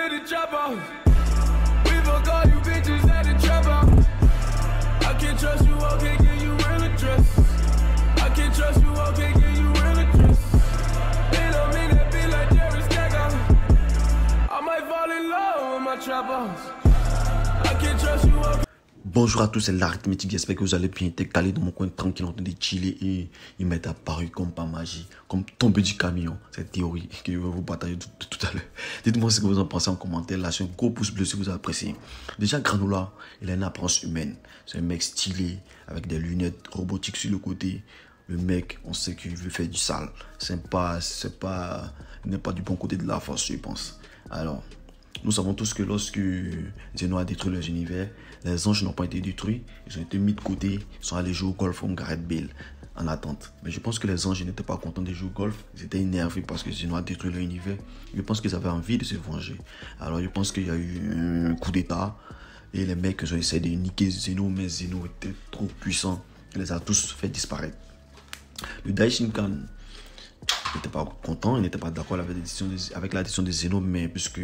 been in trap house. We fuck all you bitches at the trap house. I can't trust you, I can't give you real address. I can't trust you, I can't give you real address. They don't mean that be like Jerry Stacker. I might fall in love with my trap house. I can't trust you, I can't. Bonjour à tous, c'est l'arithmétique, j'espère que vous allez bien. T'es calé dans mon coin tranquille en train de chiller et il m'est apparu comme par magie, comme tombé du camion. Cette théorie que je vais vous partager tout à l'heure. Dites-moi ce que vous en pensez en commentaire, lâchez un gros pouce bleu si vous appréciez. Déjà Granola, il a une apparence humaine. C'est un mec stylé avec des lunettes robotiques sur le côté. Le mec, on sait qu'il veut faire du sale. Il n'est pas du bon côté de la force, je pense. Alors, nous savons tous que lorsque Zeno a détruit les univers, les anges n'ont pas été détruits, ils ont été mis de côté, ils sont allés jouer au golf comme Gareth Bale en attente. Mais je pense que les anges n'étaient pas contents de jouer au golf, ils étaient énervés parce que Zeno a détruit leur univers. Je pense qu'ils avaient envie de se venger. Alors je pense qu'il y a eu un coup d'état et les mecs ont essayé de niquer Zeno, mais Zeno était trop puissant, il les a tous fait disparaître. Le Daishinkan n'était pas content, il n'était pas d'accord avec la décision de Zeno, mais puisque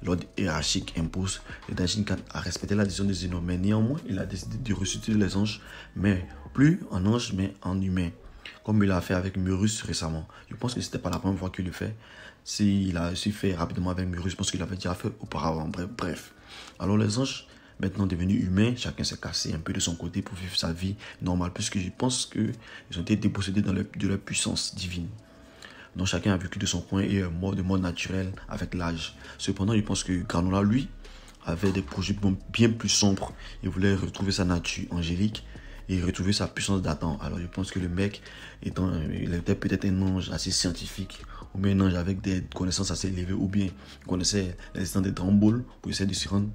l'ordre hiérarchique impose, le Daishinkan a respecté la décision de Zeno, mais néanmoins, il a décidé de ressusciter les anges, mais plus en ange, mais en humain, comme il a fait avec Murus récemment. Je pense que c'était pas la première fois qu'il le fait. S'il a su faire rapidement avec Murus, je pense qu'il avait déjà fait auparavant. Bref. Alors les anges, maintenant devenus humains, chacun s'est cassé un peu de son côté pour vivre sa vie normale, puisque je pense qu'ils ont été dépossédés de leur puissance divine. Donc chacun a vécu de son coin et est mort de mort naturelle avec l'âge. Cependant, je pense que Granola, lui, avait des projets bien plus sombres. Il voulait retrouver sa nature angélique et retrouver sa puissance d'Adam. Alors je pense que le mec, il était peut-être un ange assez scientifique, ou bien un ange avec des connaissances assez élevées, ou bien il connaissait l'existence des Dragon Ball pour essayer de se rendre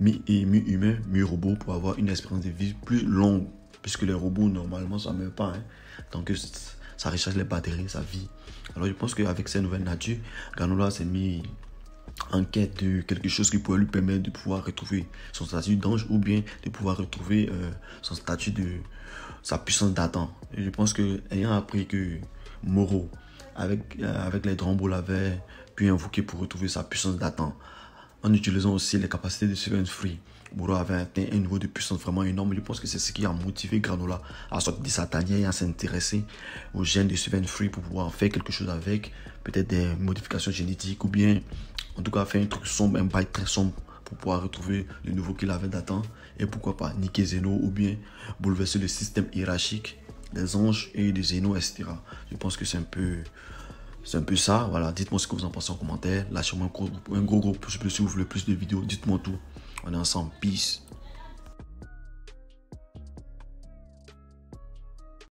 mi-humain, mi-robot pour avoir une espérance de vie plus longue. Puisque les robots, normalement, ça ne meurt pas. Donc ça recharge les batteries, sa vie. Alors je pense qu'avec cette nouvelle nature, Granola s'est mis en quête de quelque chose qui pourrait lui permettre de pouvoir retrouver son statut d'ange ou bien de pouvoir retrouver son statut de sa puissance d'Adam. Et je pense que ayant appris que Moro, avec les Dragon Ball, avait pu invoquer pour retrouver sa puissance d'Adam, en utilisant aussi les capacités de Seven Free, Moro avait atteint un niveau de puissance vraiment énorme. Je pense que c'est ce qui a motivé Granola à sortir de sa tanière et à s'intéresser aux gènes de Seven Free pour pouvoir faire quelque chose avec, peut-être des modifications génétiques ou bien en tout cas faire un truc sombre, un bail très sombre pour pouvoir retrouver le niveau qu'il avait d'attendre et pourquoi pas niquer Zeno ou bien bouleverser le système hiérarchique des anges et des Zeno, etc. Je pense que c'est un peu ça. Voilà, dites-moi ce que vous en pensez en commentaire. Lâchez-moi un gros pouce bleu si vous voulez plus de vidéos. Dites-moi tout. On est ensemble. Peace.